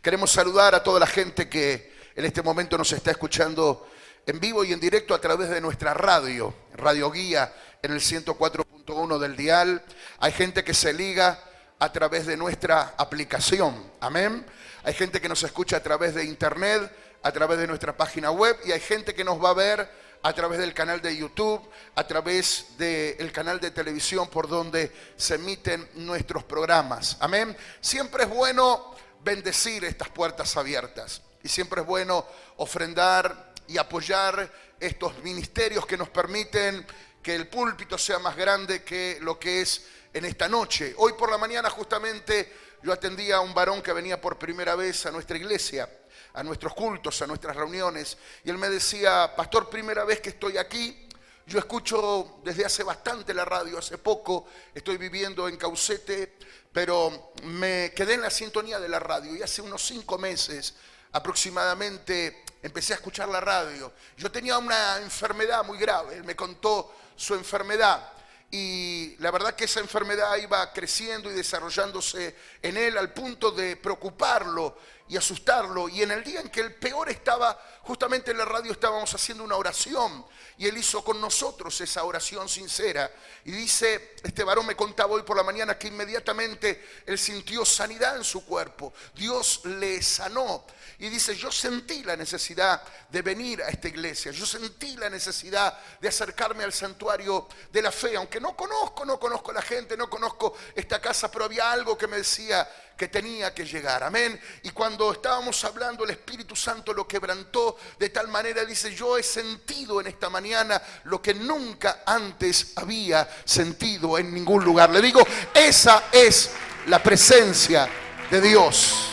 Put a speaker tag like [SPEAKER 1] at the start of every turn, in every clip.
[SPEAKER 1] Queremos saludar a toda la gente que en este momento nos está escuchando en vivo y en directo a través de nuestra radio, Radio Guía, en el 104.1 del dial. Hay gente que se liga a través de nuestra aplicación, amén. Hay gente que nos escucha a través de internet, a través de nuestra página web, y hay gente que nos va a ver a través del canal de YouTube, a través del canal de televisión por donde se emiten nuestros programas, amén. Siempre es bueno bendecir estas puertas abiertas y siempre es bueno ofrendar y apoyar estos ministerios que nos permiten que el púlpito sea más grande que lo que es en esta noche. Hoy por la mañana justamente yo atendía a un varón que venía por primera vez a nuestra iglesia, a nuestros cultos, a nuestras reuniones, y él me decía: pastor, primera vez que estoy aquí. Yo escucho desde hace bastante la radio, hace poco estoy viviendo en Caucete, pero me quedé en la sintonía de la radio y hace unos 5 meses aproximadamente empecé a escuchar la radio. Yo tenía una enfermedad muy grave, él me contó su enfermedad y la verdad que esa enfermedad iba creciendo y desarrollándose en él al punto de preocuparlo y asustarlo. Y en el día en que el peor estaba, justamente en la radio estábamos haciendo una oración y él hizo con nosotros esa oración sincera. Y dice, este varón me contaba hoy por la mañana que inmediatamente él sintió sanidad en su cuerpo. Dios le sanó. Y dice, yo sentí la necesidad de venir a esta iglesia. Yo sentí la necesidad de acercarme al santuario de la fe. Aunque no conozco a la gente, no conozco esta casa, pero había algo que me decía que tenía que llegar, amén. Y cuando estábamos hablando, el Espíritu Santo lo quebrantó de tal manera, dice, yo he sentido en esta mañana lo que nunca antes había sentido en ningún lugar. Le digo, esa es la presencia de Dios,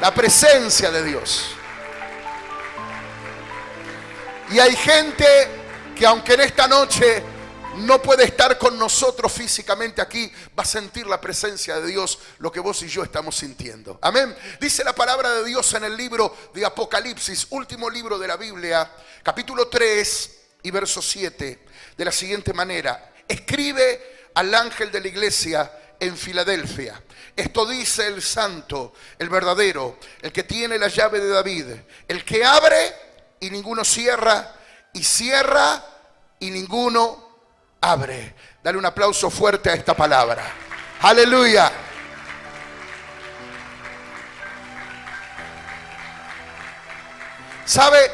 [SPEAKER 1] la presencia de Dios. Y hay gente que aunque en esta noche no puede estar con nosotros físicamente aquí, va a sentir la presencia de Dios, lo que vos y yo estamos sintiendo. Amén. Dice la palabra de Dios en el libro de Apocalipsis, último libro de la Biblia, capítulo 3 y verso 7, de la siguiente manera: escribe al ángel de la iglesia en Filadelfia. Esto dice el santo, el verdadero, el que tiene la llave de David, el que abre y ninguno cierra, y cierra y ninguno abre. Dale un aplauso fuerte a esta palabra. Aleluya. ¿Sabe?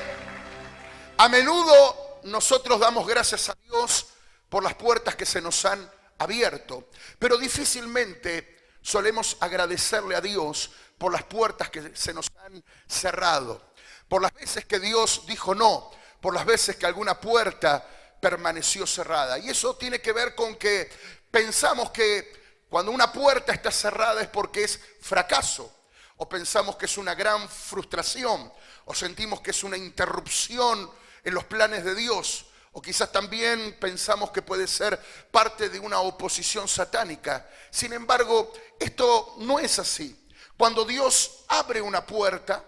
[SPEAKER 1] A menudo nosotros damos gracias a Dios por las puertas que se nos han abierto, pero difícilmente solemos agradecerle a Dios por las puertas que se nos han cerrado, por las veces que Dios dijo no, por las veces que alguna puerta permaneció cerrada. Y eso tiene que ver con que pensamos que cuando una puerta está cerrada es porque es fracaso, o pensamos que es una gran frustración, o sentimos que es una interrupción en los planes de Dios, o quizás también pensamos que puede ser parte de una oposición satánica. Sin embargo, esto no es así. Cuando Dios abre una puerta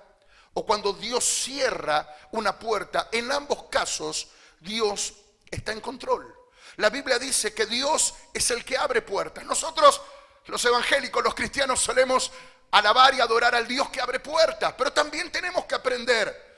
[SPEAKER 1] o cuando Dios cierra una puerta, en ambos casos Dios está en control. La Biblia dice que Dios es el que abre puertas. Nosotros, los evangélicos, los cristianos, solemos alabar y adorar al Dios que abre puertas, pero también tenemos que aprender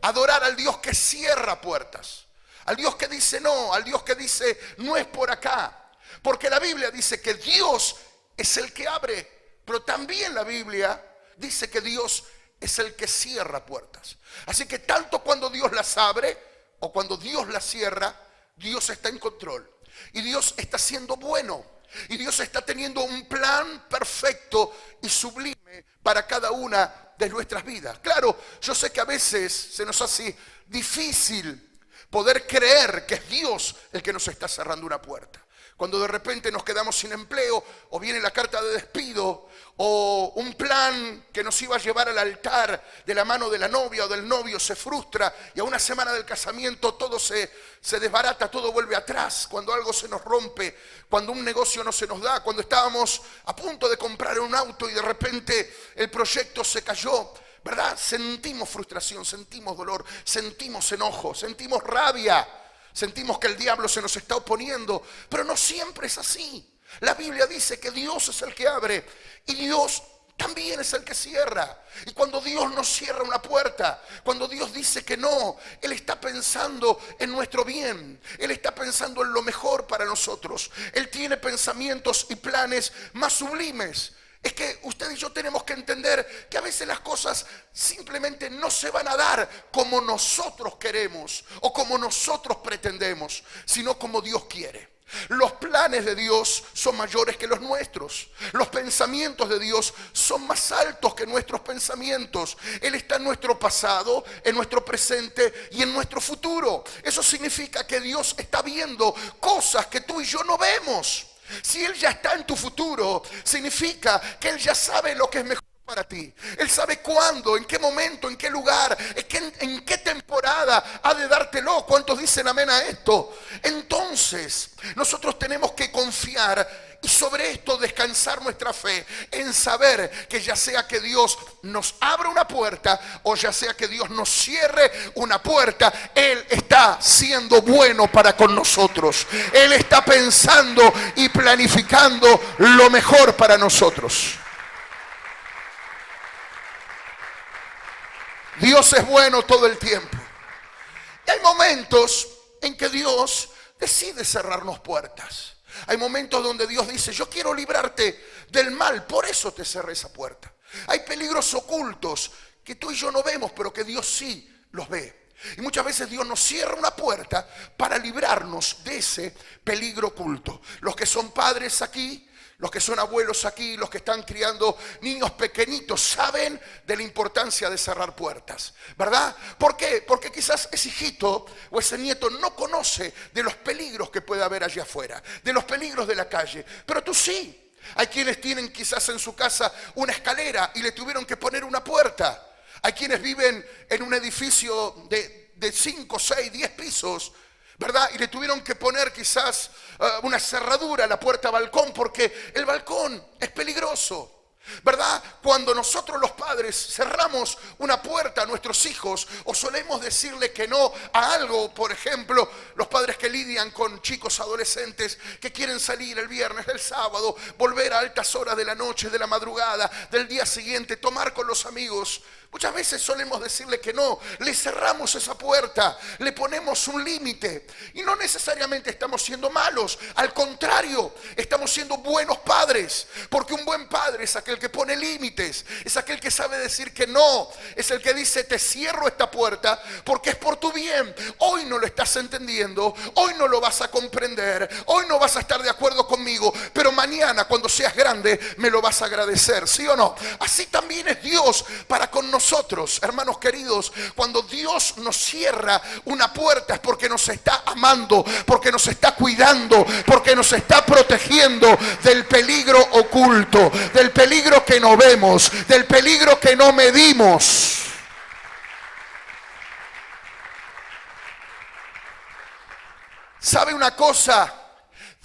[SPEAKER 1] a adorar al Dios que cierra puertas, al Dios que dice no, al Dios que dice no es por acá. Porque la Biblia dice que Dios es el que abre, pero también la Biblia dice que Dios es el que cierra puertas. Así que tanto cuando Dios las abre o cuando Dios las cierra, Dios está en control. Y Dios está siendo bueno. Y Dios está teniendo un plan perfecto y sublime para cada una de nuestras vidas. Claro, yo sé que a veces se nos hace difícil poder creer que es Dios el que nos está cerrando una puerta. Cuando de repente nos quedamos sin empleo, o viene la carta de despido, o un plan que nos iba a llevar al altar de la mano de la novia o del novio se frustra, y a una semana del casamiento todo se desbarata, todo vuelve atrás. Cuando algo se nos rompe, cuando un negocio no se nos da, cuando estábamos a punto de comprar un auto y de repente el proyecto se cayó, ¿verdad? Sentimos frustración, sentimos dolor, sentimos enojo, sentimos rabia. Sentimos que el diablo se nos está oponiendo, pero no siempre es así. La Biblia dice que Dios es el que abre y Dios también es el que cierra. Y cuando Dios nos cierra una puerta, cuando Dios dice que no, Él está pensando en nuestro bien. Él está pensando en lo mejor para nosotros. Él tiene pensamientos y planes más sublimes. Es que usted y yo tenemos que entender que a veces las cosas simplemente no se van a dar como nosotros queremos o como nosotros pretendemos, sino como Dios quiere. Los planes de Dios son mayores que los nuestros. Los pensamientos de Dios son más altos que nuestros pensamientos. Él está en nuestro pasado, en nuestro presente y en nuestro futuro. Eso significa que Dios está viendo cosas que tú y yo no vemos. Si Él ya está en tu futuro, significa que Él ya sabe lo que es mejor para ti. Él sabe cuándo, en qué momento, en qué lugar, en qué temporada ha de dártelo. ¿Cuántos dicen amén a esto? Entonces, nosotros tenemos que confiar y sobre esto descansar nuestra fe en saber que ya sea que Dios nos abra una puerta o ya sea que Dios nos cierre una puerta, Él está siendo bueno para con nosotros. Él está pensando y planificando lo mejor para nosotros. Dios es bueno todo el tiempo. Y hay momentos en que Dios decide cerrarnos puertas. Hay momentos donde Dios dice, yo quiero librarte del mal, por eso te cerré esa puerta. Hay peligros ocultos que tú y yo no vemos, pero que Dios sí los ve. Y muchas veces Dios nos cierra una puerta para librarnos de ese peligro oculto. Los que son padres aquí, los que son abuelos aquí, los que están criando niños pequeñitos, saben de la importancia de cerrar puertas, ¿verdad? ¿Por qué? Porque quizás ese hijito o ese nieto no conoce de los peligros que puede haber allá afuera, de los peligros de la calle, pero tú sí. Hay quienes tienen quizás en su casa una escalera y le tuvieron que poner una puerta. Hay quienes viven en un edificio de 5, 6, 10 pisos, ¿verdad? Y le tuvieron que poner quizás una cerradura a la puerta balcón porque el balcón es peligroso, ¿verdad? Cuando nosotros los padres cerramos una puerta a nuestros hijos o solemos decirle que no a algo, por ejemplo, los padres que lidian con chicos adolescentes que quieren salir el viernes, el sábado, volver a altas horas de la noche, de la madrugada, del día siguiente, tomar con los amigos. Muchas veces solemos decirle que no, le cerramos esa puerta, le ponemos un límite. Y no necesariamente estamos siendo malos, al contrario, estamos siendo buenos padres. Porque un buen padre es aquel que pone límites, es aquel que sabe decir que no, es el que dice te cierro esta puerta porque es por tu bien. Hoy no lo estás entendiendo, hoy no lo vas a comprender, hoy no vas a estar de acuerdo conmigo, pero mañana cuando seas grande me lo vas a agradecer, ¿sí o no? Así también es Dios para con nosotros, hermanos queridos. Cuando Dios nos cierra una puerta es porque nos está amando, porque nos está cuidando, porque nos está protegiendo del peligro oculto, del peligro que no vemos, del peligro que no medimos. ¿Sabe una cosa?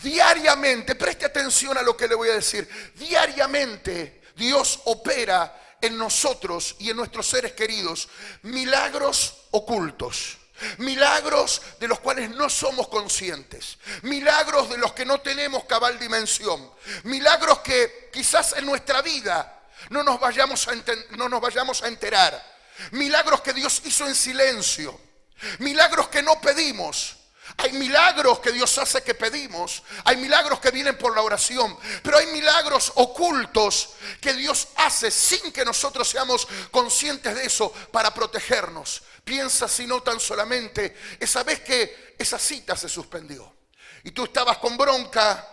[SPEAKER 1] Diariamente, preste atención a lo que le voy a decir. Diariamente Dios opera en nosotros y en nuestros seres queridos milagros ocultos. Milagros de los cuales no somos conscientes. Milagros de los que no tenemos cabal dimensión. Milagros que quizás en nuestra vida no nos vayamos a enterar. Milagros que Dios hizo en silencio. Milagros que no pedimos. Hay milagros que Dios hace que pedimos. Hay milagros que vienen por la oración. Pero hay milagros ocultos que Dios hace sin que nosotros seamos conscientes de eso para protegernos. Piensa si no tan solamente esa vez que esa cita se suspendió. Y tú estabas con bronca,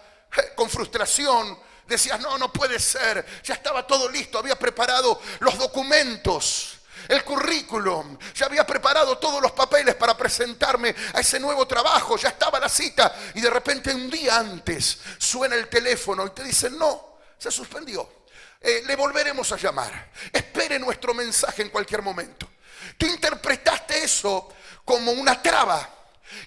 [SPEAKER 1] con frustración. Decías, no puede ser. Ya estaba todo listo. Había preparado los documentos. El currículum, ya había preparado todos los papeles para presentarme a ese nuevo trabajo, ya estaba la cita y de repente un día antes suena el teléfono y te dicen no, se suspendió, le volveremos a llamar, espere nuestro mensaje en cualquier momento. Tú interpretaste eso como una traba.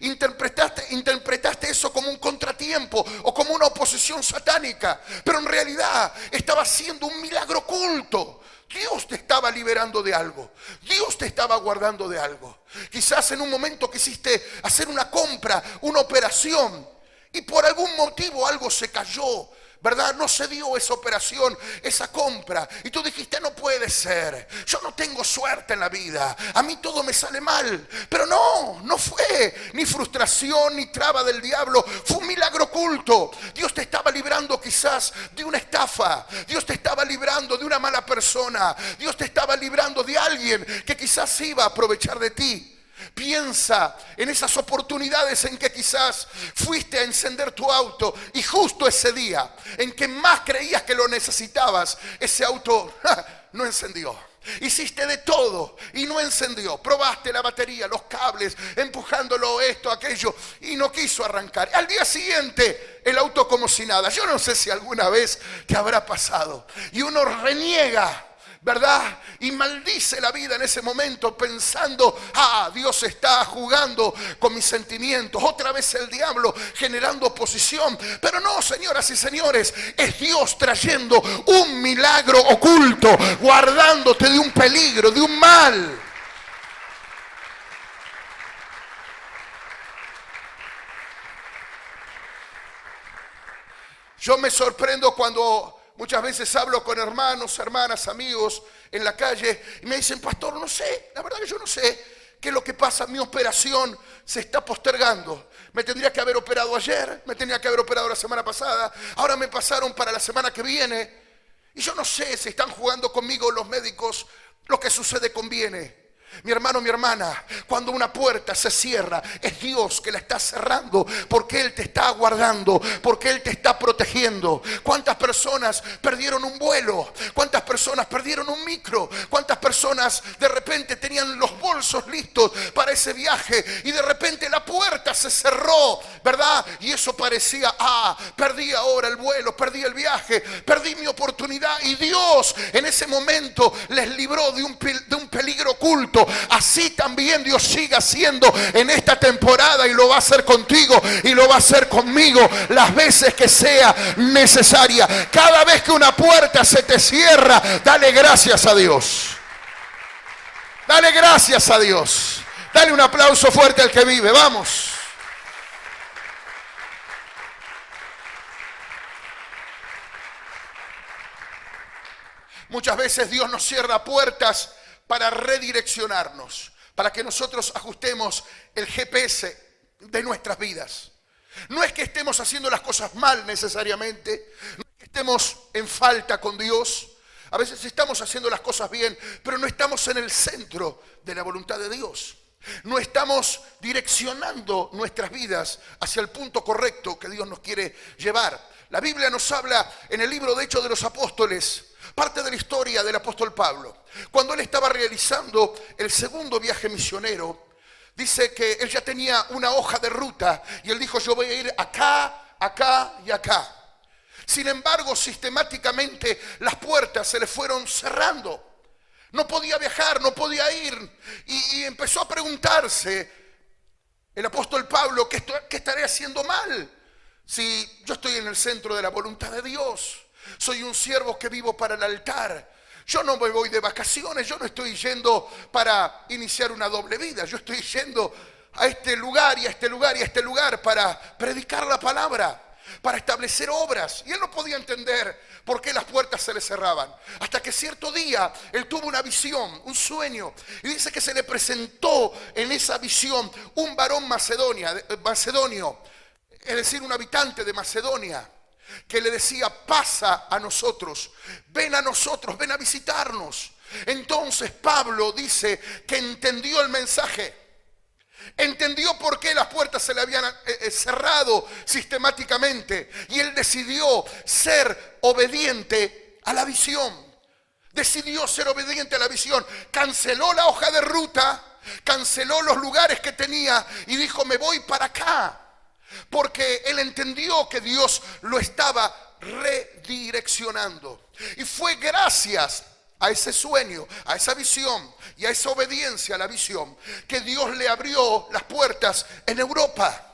[SPEAKER 1] Interpretaste eso como un contratiempo o como una oposición satánica, pero en realidad estaba siendo un milagro oculto. Dios te estaba liberando de algo. Dios te estaba guardando de algo. Quizás en un momento quisiste hacer una compra, una operación, y por algún motivo algo se cayó. ¿verdad? No se dio esa operación, esa compra. Y tú dijiste, no puede ser. Yo no tengo suerte en la vida. A mí todo me sale mal. Pero no fue ni frustración ni traba del diablo. Fue un milagro oculto. Dios te estaba librando quizás de una estafa. Dios te estaba librando de una mala persona. Dios te estaba librando de alguien que quizás iba a aprovechar de ti. Piensa en esas oportunidades en que quizás fuiste a encender tu auto y justo ese día en que más creías que lo necesitabas, ese auto no encendió. Hiciste de todo y no encendió. Probaste la batería, los cables, empujándolo esto, aquello, y no quiso arrancar. Al día siguiente el auto como si nada. Yo no sé si alguna vez te habrá pasado y uno reniega, ¿verdad? Y maldice la vida en ese momento pensando, Dios está jugando con mis sentimientos. Otra vez el diablo generando oposición. Pero no, señoras y señores, es Dios trayendo un milagro oculto, guardándote de un peligro, de un mal. Yo me sorprendo cuando muchas veces hablo con hermanos, hermanas, amigos en la calle y me dicen, pastor, no sé, la verdad que yo no sé qué es lo que pasa, mi operación se está postergando. Me tendría que haber operado ayer, me tendría que haber operado la semana pasada, ahora me pasaron para la semana que viene y yo no sé si están jugando conmigo los médicos, lo que sucede conviene. Mi hermano, mi hermana, cuando una puerta se cierra, es Dios que la está cerrando porque Él te está guardando, porque Él te está protegiendo. ¿Cuántas personas perdieron un vuelo? ¿Cuántas personas perdieron un micro? ¿Cuántas personas de repente tenían los bolsos listos para ese viaje y de repente la puerta se cerró, ¿verdad? Y eso parecía, perdí ahora el vuelo, perdí el viaje, perdí mi oportunidad. Y Dios en ese momento les libró de un peligro oculto. Así también Dios sigue haciendo en esta temporada y lo va a hacer contigo y lo va a hacer conmigo las veces que sea necesaria. Cada vez que una puerta se te cierra, dale gracias a Dios. Dale gracias a Dios. Dale un aplauso fuerte al que vive. Vamos. Muchas veces Dios nos cierra puertas para redireccionarnos, para que nosotros ajustemos el GPS de nuestras vidas. No es que estemos haciendo las cosas mal necesariamente, no es que estemos en falta con Dios. A veces estamos haciendo las cosas bien, pero no estamos en el centro de la voluntad de Dios. No estamos direccionando nuestras vidas hacia el punto correcto que Dios nos quiere llevar. La Biblia nos habla en el libro de Hechos de los Apóstoles, parte de la historia del apóstol Pablo. Cuando él estaba realizando el segundo viaje misionero, dice que él ya tenía una hoja de ruta y él dijo, yo voy a ir acá, acá y acá. Sin embargo, sistemáticamente las puertas se le fueron cerrando. No podía viajar, no podía ir. Y empezó a preguntarse el apóstol Pablo, ¿qué estaré haciendo mal? Si yo estoy en el centro de la voluntad de Dios. Soy un siervo que vivo para el altar. Yo no me voy de vacaciones, yo no estoy yendo para iniciar una doble vida. Yo estoy yendo a este lugar y a este lugar y a este lugar para predicar la palabra, para establecer obras. Y él no podía entender por qué las puertas se le cerraban. Hasta que cierto día él tuvo una visión, un sueño. Y dice que se le presentó en esa visión un varón macedonio, es decir, un habitante de Macedonia, que le decía, pasa a nosotros, ven a visitarnos. Entonces Pablo dice que entendió el mensaje, entendió por qué las puertas se le habían cerrado sistemáticamente y él decidió ser obediente a la visión. Decidió ser obediente a la visión, canceló la hoja de ruta, canceló los lugares que tenía y dijo, me voy para acá. Porque él entendió que Dios lo estaba redireccionando. Y fue gracias a ese sueño, a esa visión y a esa obediencia a la visión que Dios le abrió las puertas en Europa.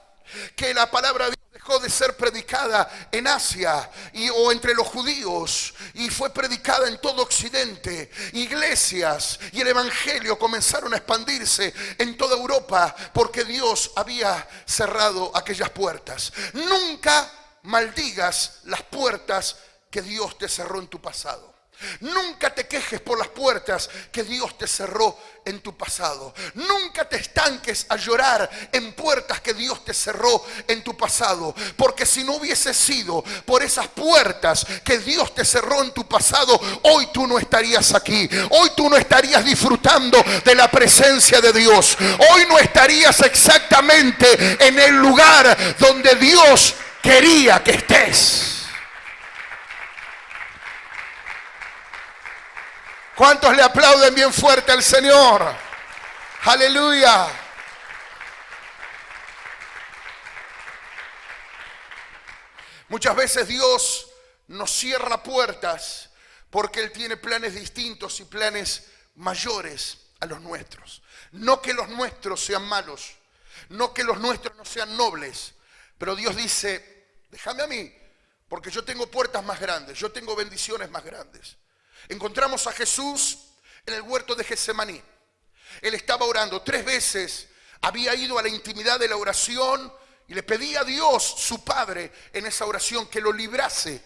[SPEAKER 1] Que la palabra de Dios dejó de ser predicada en Asia o entre los judíos y fue predicada en todo Occidente. Iglesias y el evangelio comenzaron a expandirse en toda Europa porque Dios había cerrado aquellas puertas. Nunca maldigas las puertas que Dios te cerró en tu pasado. Nunca te quejes por las puertas que Dios te cerró en tu pasado. Nunca te estanques a llorar en puertas que Dios te cerró en tu pasado. Porque si no hubiese sido por esas puertas que Dios te cerró en tu pasado, hoy tú no estarías aquí. Hoy tú no estarías disfrutando de la presencia de Dios. Hoy no estarías exactamente en el lugar donde Dios quería que estés. ¿Cuántos le aplauden bien fuerte al Señor? Aleluya. Muchas veces Dios nos cierra puertas porque Él tiene planes distintos y planes mayores a los nuestros. No que los nuestros sean malos, no que los nuestros no sean nobles, pero Dios dice, déjame a mí, porque yo tengo puertas más grandes, yo tengo bendiciones más grandes. Encontramos a Jesús en el huerto de Getsemaní. Él estaba orando 3 veces, había ido a la intimidad de la oración y le pedía a Dios, su Padre, en esa oración que lo librase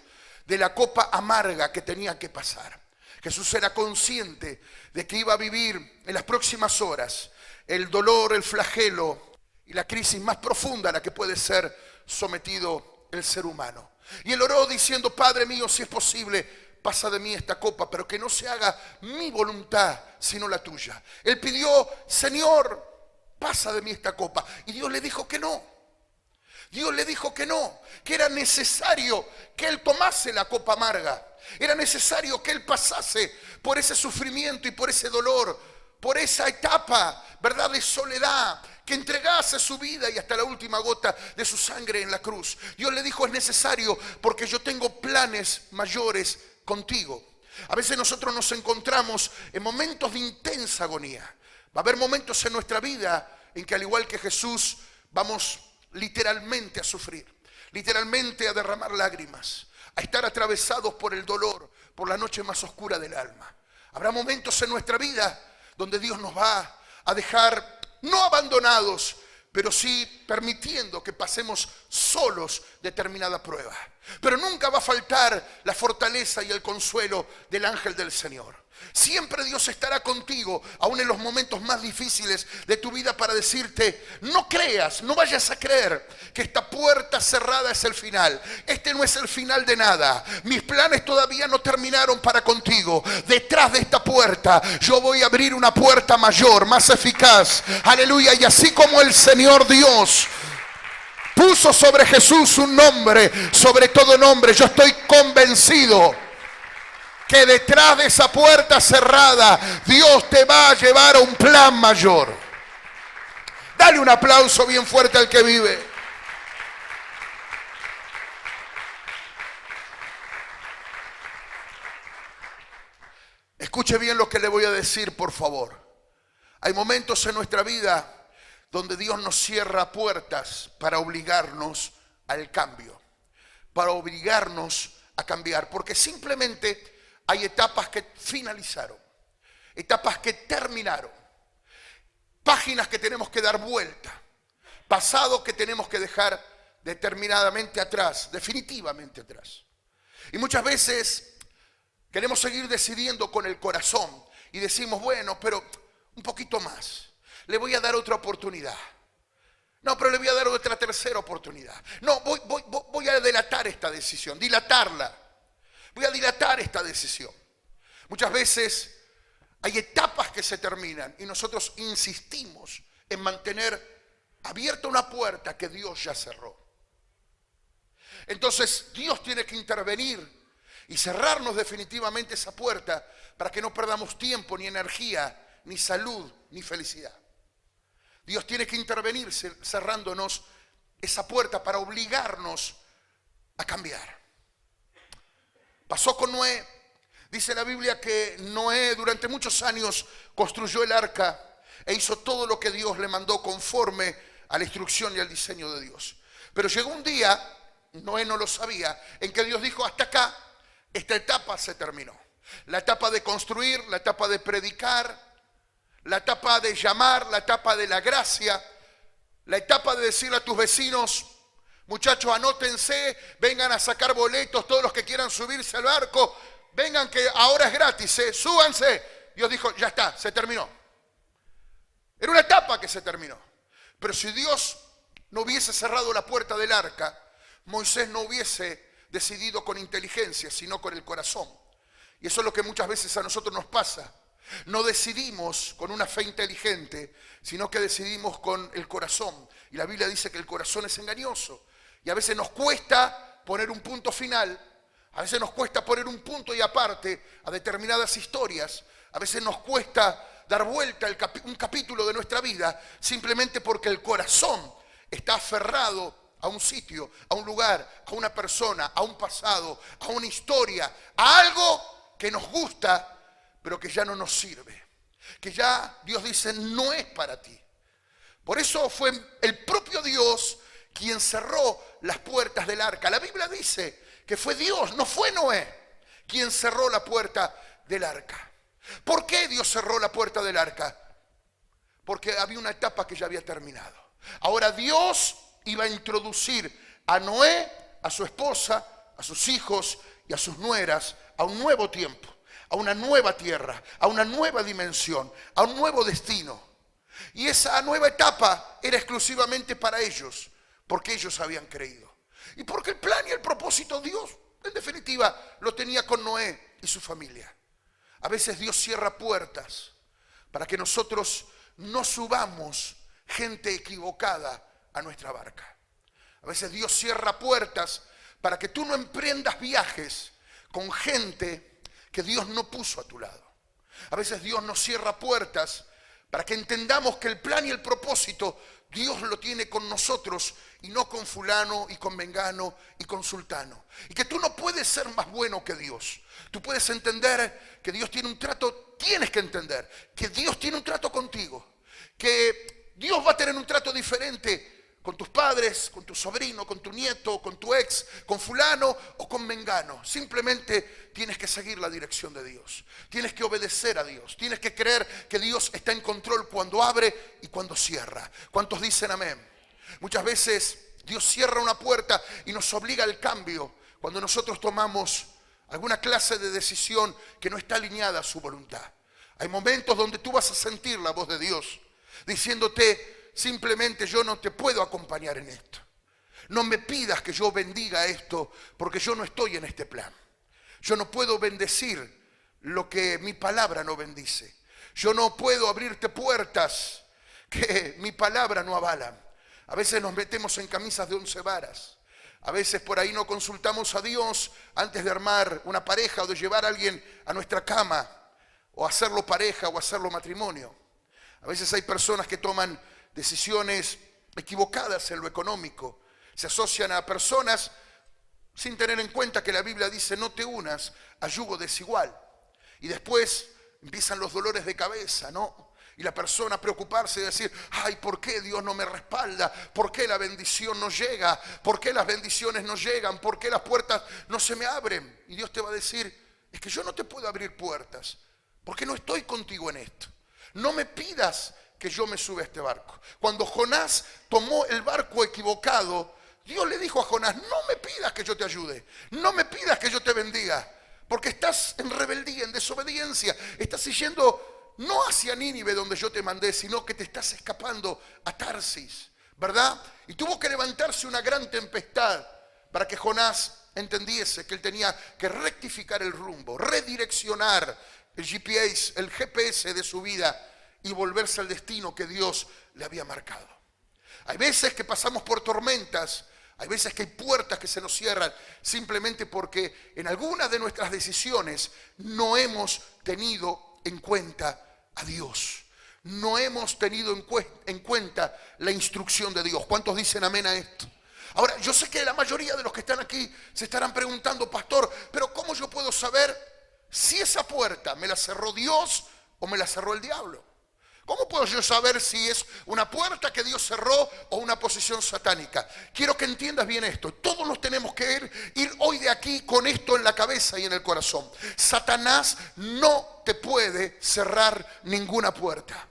[SPEAKER 1] de la copa amarga que tenía que pasar. Jesús era consciente de que iba a vivir en las próximas horas el dolor, el flagelo y la crisis más profunda a la que puede ser sometido el ser humano. Y él oró diciendo, Padre mío, si es posible, pasa de mí esta copa, pero que no se haga mi voluntad, sino la tuya. Él pidió, Señor, pasa de mí esta copa. Y Dios le dijo que no. Dios le dijo que no, que era necesario que Él tomase la copa amarga. Era necesario que Él pasase por ese sufrimiento y por ese dolor, por esa etapa, ¿verdad?, de soledad, que entregase su vida y hasta la última gota de su sangre en la cruz. Dios le dijo, es necesario porque yo tengo planes mayores contigo. A veces nosotros nos encontramos en momentos de intensa agonía. Va a haber momentos en nuestra vida en que, al igual que Jesús, vamos literalmente a sufrir, literalmente a derramar lágrimas, a estar atravesados por el dolor, por la noche más oscura del alma. Habrá momentos en nuestra vida donde Dios nos va a dejar no abandonados, pero sí permitiendo que pasemos solos determinada prueba. Pero nunca va a faltar la fortaleza y el consuelo del ángel del Señor. Siempre Dios estará contigo, aún en los momentos más difíciles de tu vida, para decirte, no creas, no vayas a creer que esta puerta cerrada es el final. Este no es el final de nada. Mis planes todavía no terminaron para contigo. Detrás de esta puerta yo voy a abrir una puerta mayor, más eficaz. Aleluya. Y así como el Señor Dios puso sobre Jesús un nombre, sobre todo nombre, yo estoy convencido que detrás de esa puerta cerrada Dios te va a llevar a un plan mayor. Dale un aplauso bien fuerte al que vive. Escuche bien lo que le voy a decir, por favor. Hay momentos en nuestra vida donde Dios nos cierra puertas para obligarnos al cambio, para obligarnos a cambiar, porque simplemente hay etapas que finalizaron, etapas que terminaron, páginas que tenemos que dar vuelta, pasado que tenemos que dejar determinadamente atrás, definitivamente atrás. Y muchas veces queremos seguir decidiendo con el corazón y decimos, bueno, pero un poquito más, le voy a dar otra oportunidad. No, pero le voy a dar otra tercera oportunidad. No, voy a dilatar esta decisión, dilatarla. Voy a dilatar esta decisión. Muchas veces hay etapas que se terminan y nosotros insistimos en mantener abierta una puerta que Dios ya cerró. Entonces Dios tiene que intervenir y cerrarnos definitivamente esa puerta para que no perdamos tiempo, ni energía, ni salud, ni felicidad. Dios tiene que intervenir cerrándonos esa puerta para obligarnos a cambiar. Pasó con Noé. Dice la Biblia que Noé durante muchos años construyó el arca e hizo todo lo que Dios le mandó conforme a la instrucción y al diseño de Dios. Pero llegó un día, Noé no lo sabía, en que Dios dijo, hasta acá, esta etapa se terminó. La etapa de construir, la etapa de predicar, la etapa de llamar, la etapa de la gracia, la etapa de decirle a tus vecinos, Muchachos, anótense, vengan a sacar boletos, todos los que quieran subirse al barco, vengan que ahora es gratis, súbanse. Dios dijo, ya está, se terminó. Era una etapa que se terminó. Pero si Dios no hubiese cerrado la puerta del arca, Moisés no hubiese decidido con inteligencia, sino con el corazón. Y eso es lo que muchas veces a nosotros nos pasa. No decidimos con una fe inteligente, sino que decidimos con el corazón. Y la Biblia dice que el corazón es engañoso. Y a veces nos cuesta poner un punto final, a veces nos cuesta poner un punto y aparte a determinadas historias, a veces nos cuesta dar vuelta un capítulo de nuestra vida, simplemente porque el corazón está aferrado a un sitio, a un lugar, a una persona, a un pasado, a una historia, a algo que nos gusta, pero que ya no nos sirve, que ya Dios dice no es para ti. Por eso fue el propio Dios quien cerró las puertas del arca. La Biblia dice que fue Dios, no fue Noé, quien cerró la puerta del arca. ¿Por qué Dios cerró la puerta del arca? Porque había una etapa que ya había terminado. Ahora Dios iba a introducir a Noé, a su esposa, a sus hijos y a sus nueras a un nuevo tiempo, a una nueva tierra, a una nueva dimensión, a un nuevo destino. Y esa nueva etapa era exclusivamente para ellos, porque ellos habían creído. Y porque el plan y el propósito de Dios, en definitiva, lo tenía con Noé y su familia. A veces Dios cierra puertas para que nosotros no subamos gente equivocada a nuestra barca. A veces Dios cierra puertas para que tú no emprendas viajes con gente que Dios no puso a tu lado. A veces Dios nos cierra puertas para que entendamos que el plan y el propósito Dios lo tiene con nosotros y no con fulano y con mengano y con sultano. Y que tú no puedes ser más bueno que Dios. Tú puedes entender que Dios tiene un trato, tienes que entender que Dios tiene un trato contigo, que Dios va a tener un trato diferente con tus padres, con tu sobrino, con tu nieto, con tu ex, con fulano o con mengano. Simplemente tienes que seguir la dirección de Dios. Tienes que obedecer a Dios. Tienes que creer que Dios está en control cuando abre y cuando cierra. ¿Cuántos dicen amén? Muchas veces Dios cierra una puerta y nos obliga al cambio cuando nosotros tomamos alguna clase de decisión que no está alineada a su voluntad. Hay momentos donde tú vas a sentir la voz de Dios diciéndote: simplemente yo no te puedo acompañar en esto. No me pidas que yo bendiga esto porque yo no estoy en este plan. Yo no puedo bendecir lo que mi palabra no bendice. Yo no puedo abrirte puertas que mi palabra no avala. A veces nos metemos en camisas de 11 varas. A veces por ahí no consultamos a Dios antes de armar una pareja o de llevar a alguien a nuestra cama o hacerlo pareja o hacerlo matrimonio. A veces hay personas que toman decisiones equivocadas en lo económico. Se asocian a personas sin tener en cuenta que la Biblia dice: no te unas a yugo desigual. Y después empiezan los dolores de cabeza, ¿no? Y la persona a preocuparse y decir: ay, ¿por qué Dios no me respalda? ¿Por qué la bendición no llega? ¿Por qué las bendiciones no llegan? ¿Por qué las puertas no se me abren? Y Dios te va a decir: es que yo no te puedo abrir puertas porque no estoy contigo en esto. No me pidas que yo me suba a este barco. Cuando Jonás tomó el barco equivocado, Dios le dijo a Jonás: no me pidas que yo te ayude, no me pidas que yo te bendiga, porque estás en rebeldía, en desobediencia, estás yendo no hacia Nínive donde yo te mandé, sino que te estás escapando a Tarsis, ¿verdad? Y tuvo que levantarse una gran tempestad para que Jonás entendiese que él tenía que rectificar el rumbo, redireccionar el GPS de su vida y volverse al destino que Dios le había marcado. Hay veces que pasamos por tormentas, hay veces que hay puertas que se nos cierran simplemente porque en algunas de nuestras decisiones no hemos tenido en cuenta a Dios. No hemos tenido en cuenta la instrucción de Dios. ¿Cuántos dicen amén a esto? Ahora, yo sé que la mayoría de los que están aquí se estarán preguntando: pastor, pero ¿cómo yo puedo saber si esa puerta me la cerró Dios o me la cerró el diablo? ¿Cómo puedo yo saber si es una puerta que Dios cerró o una posición satánica? Quiero que entiendas bien esto. Todos nos tenemos que ir hoy de aquí con esto en la cabeza y en el corazón. Satanás no te puede cerrar ninguna puerta.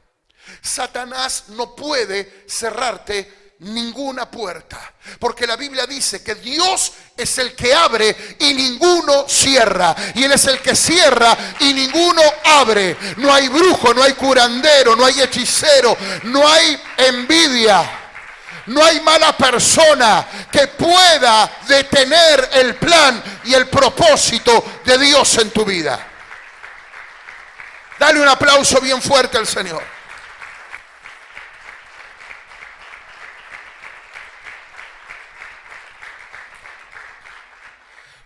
[SPEAKER 1] Satanás no puede cerrarte ninguna puerta. Porque la Biblia dice que Dios es el que abre y ninguno cierra. Y Él es el que cierra y ninguno abre. No hay brujo, no hay curandero, no hay hechicero, no hay envidia. No hay mala persona que pueda detener el plan y el propósito de Dios en tu vida. Dale un aplauso bien fuerte al Señor.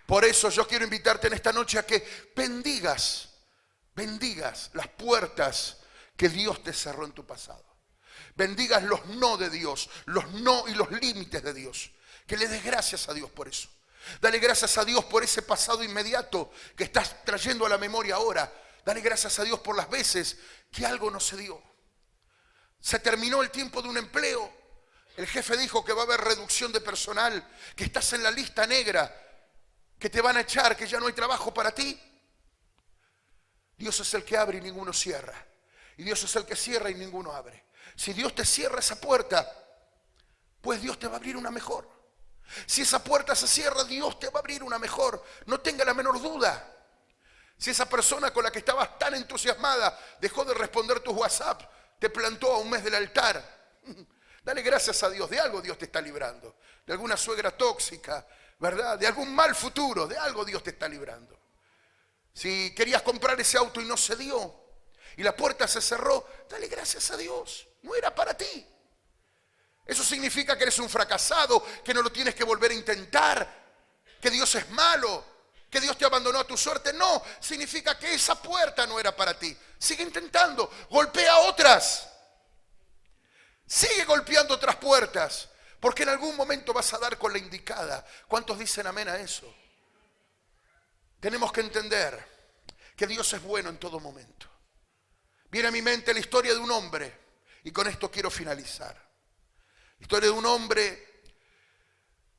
[SPEAKER 1] Por eso yo quiero invitarte en esta noche a que bendigas las puertas que Dios te cerró en tu pasado. Bendigas los no de Dios, los no y los límites de Dios. Que le des gracias a Dios por eso. Dale gracias a Dios por ese pasado inmediato que estás trayendo a la memoria ahora. Dale gracias a Dios por las veces que algo no se dio. Se terminó el tiempo de un empleo. El jefe dijo que va a haber reducción de personal, que estás en la lista negra, que te van a echar, que ya no hay trabajo para ti. Dios es el que abre y ninguno cierra. Y Dios es el que cierra y ninguno abre. Si Dios te cierra esa puerta, pues Dios te va a abrir una mejor. Si esa puerta se cierra, Dios te va a abrir una mejor. No tenga la menor duda. Si esa persona con la que estabas tan entusiasmada dejó de responder tus WhatsApp, te plantó a un mes del altar, dale gracias a Dios. De algo Dios te está librando. De alguna suegra tóxica, ¿verdad? De algún mal futuro, de algo Dios te está librando. Si querías comprar ese auto y no se dio, y la puerta se cerró, dale gracias a Dios. No era para ti. Eso significa que eres un fracasado, que no lo tienes que volver a intentar, que Dios es malo, que Dios te abandonó a tu suerte. No, significa que esa puerta no era para ti. Sigue intentando, golpea otras. Sigue golpeando otras puertas, porque en algún momento vas a dar con la indicada. ¿Cuántos dicen amén a eso? Tenemos que entender que Dios es bueno en todo momento. Viene a mi mente la historia de un hombre, y con esto quiero finalizar. La historia de un hombre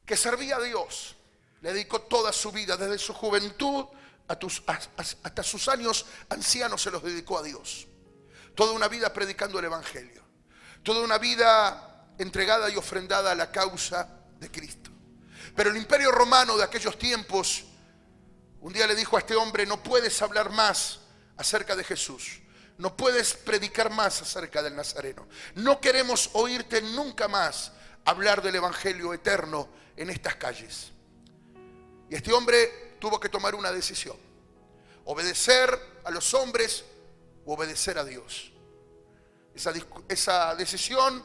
[SPEAKER 1] que servía a Dios, le dedicó toda su vida, desde su juventud hasta sus años ancianos se los dedicó a Dios. Toda una vida predicando el Evangelio, toda una vida entregada y ofrendada a la causa de Cristo. Pero el Imperio Romano de aquellos tiempos un día le dijo a este hombre: no puedes hablar más acerca de Jesús. No puedes predicar más acerca del Nazareno. No queremos oírte nunca más hablar del Evangelio eterno en estas calles. Y este hombre tuvo que tomar una decisión: obedecer a los hombres o obedecer a Dios. Esa decisión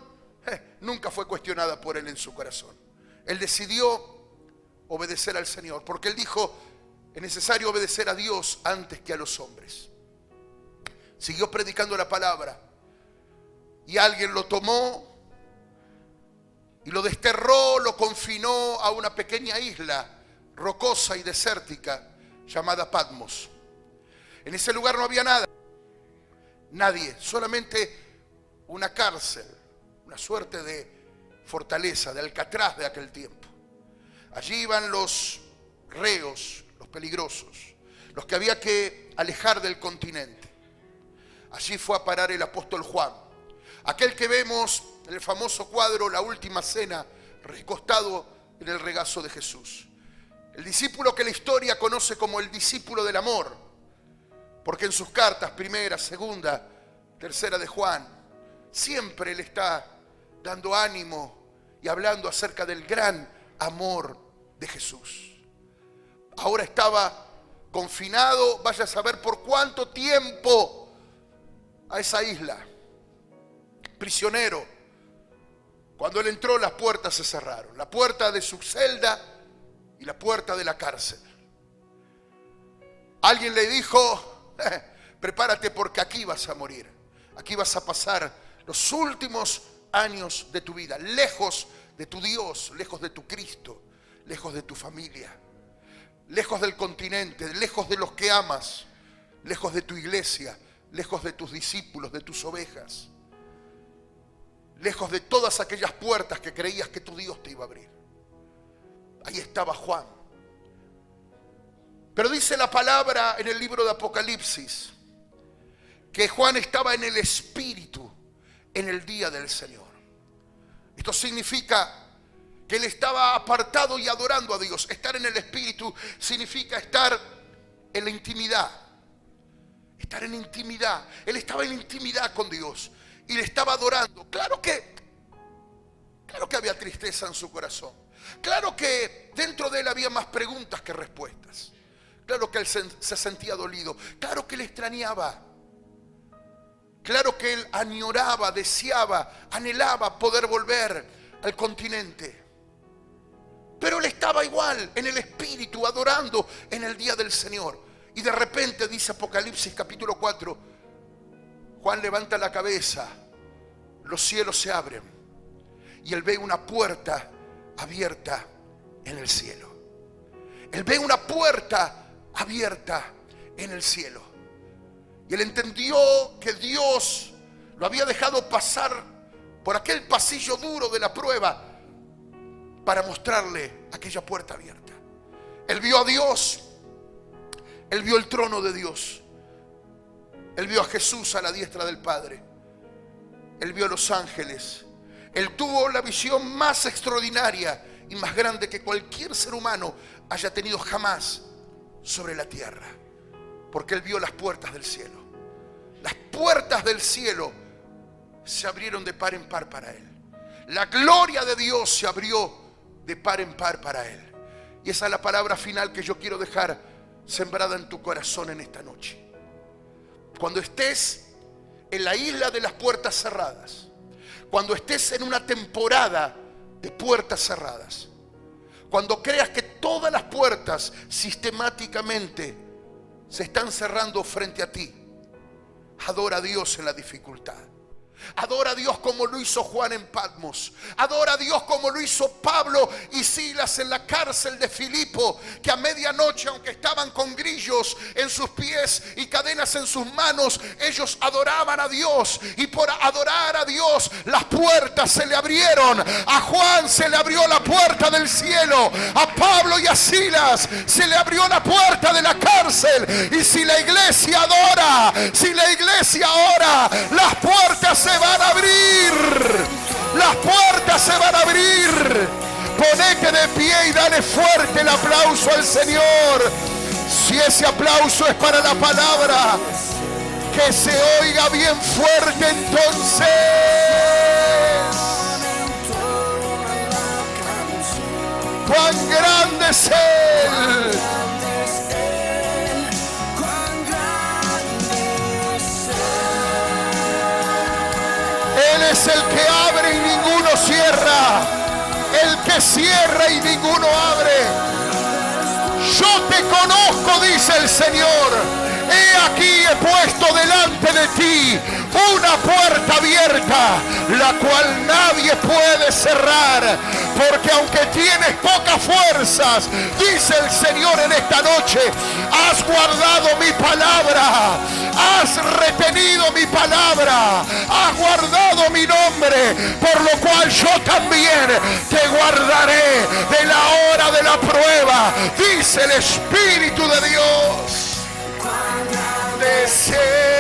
[SPEAKER 1] nunca fue cuestionada por él en su corazón. Él decidió obedecer al Señor, porque él dijo: es necesario obedecer a Dios antes que a los hombres. Siguió predicando la palabra, y alguien lo tomó y lo desterró, lo confinó a una pequeña isla rocosa y desértica llamada Patmos. En ese lugar no había nada, nadie, solamente una cárcel, una suerte de fortaleza, de Alcatraz de aquel tiempo. Allí iban los reos, los peligrosos, los que había que alejar del continente. Allí fue a parar el apóstol Juan, aquel que vemos en el famoso cuadro La Última Cena, recostado en el regazo de Jesús. El discípulo que la historia conoce como el discípulo del amor, porque en sus cartas, primera, segunda, tercera de Juan, siempre él está dando ánimo y hablando acerca del gran amor de Jesús. Ahora estaba confinado, vaya a saber por cuánto tiempo, a esa isla, prisionero. Cuando él entró, las puertas se cerraron, la puerta de su celda y la puerta de la cárcel. Alguien le dijo: prepárate, porque aquí vas a morir, aquí vas a pasar los últimos años de tu vida, lejos de tu Dios, lejos de tu Cristo, lejos de tu familia, lejos del continente, lejos de los que amas, lejos de tu iglesia, lejos de tus discípulos, de tus ovejas, lejos de todas aquellas puertas que creías que tu Dios te iba a abrir. Ahí estaba Juan. Pero dice la palabra en el libro de Apocalipsis que Juan estaba en el Espíritu en el día del Señor. Esto significa que él estaba apartado y adorando a Dios. Estar en el Espíritu significa estar en la intimidad. Estar en intimidad. Él estaba en intimidad con Dios y le estaba adorando. Claro que había tristeza en su corazón. Claro que dentro de él había más preguntas que respuestas. Claro que él se sentía dolido. Claro que él extrañaba. Claro que él añoraba, deseaba, anhelaba poder volver al continente. Pero él estaba igual en el Espíritu, adorando en el día del Señor. Y de repente dice Apocalipsis capítulo 4, Juan levanta la cabeza, los cielos se abren y él ve una puerta abierta en el cielo. Él ve una puerta abierta en el cielo. Y él entendió que Dios lo había dejado pasar por aquel pasillo duro de la prueba para mostrarle aquella puerta abierta. Él vio a Dios, él vio el trono de Dios, él vio a Jesús a la diestra del Padre, él vio a los ángeles, él tuvo la visión más extraordinaria y más grande que cualquier ser humano haya tenido jamás sobre la tierra, porque él vio las puertas del cielo. Las puertas del cielo se abrieron de par en par para él. La gloria de Dios se abrió de par en par para él. Y esa es la palabra final que yo quiero dejar sembrada en tu corazón en esta noche. Cuando estés en la isla de las puertas cerradas, cuando estés en una temporada de puertas cerradas, cuando creas que todas las puertas sistemáticamente se están cerrando frente a ti, adora a Dios en la dificultad. Adora a Dios como lo hizo Juan en Patmos. Adora a Dios como lo hizo Pablo y Silas en la cárcel de Filipo, que a medianoche, aunque estaban con grillos en sus pies y cadenas en sus manos, ellos adoraban a Dios. Y por adorar a Dios, las puertas se le abrieron. A Juan se le abrió la puerta del cielo. A Pablo y a Silas se le abrió la puerta de la cárcel. Y si la iglesia adora, si la iglesia ora, las puertas se van a abrir. Las puertas se van a abrir. Ponete de pie y dale fuerte el aplauso al Señor. Si ese aplauso es para la palabra, que se oiga bien fuerte entonces. ¡Cuán grande es Él! Él es el que abre y ninguno cierra, el que cierra y ninguno abre. Yo te conozco, dice el Señor. He aquí he puesto delante de ti una puerta abierta, la cual nadie puede cerrar. Porque aunque tienes pocas fuerzas, dice el Señor en esta noche, has guardado mi palabra, has retenido mi palabra, has guardado mi nombre, por lo cual yo también te guardaré de la hora de la prueba, dice el Espíritu de Dios. Deseo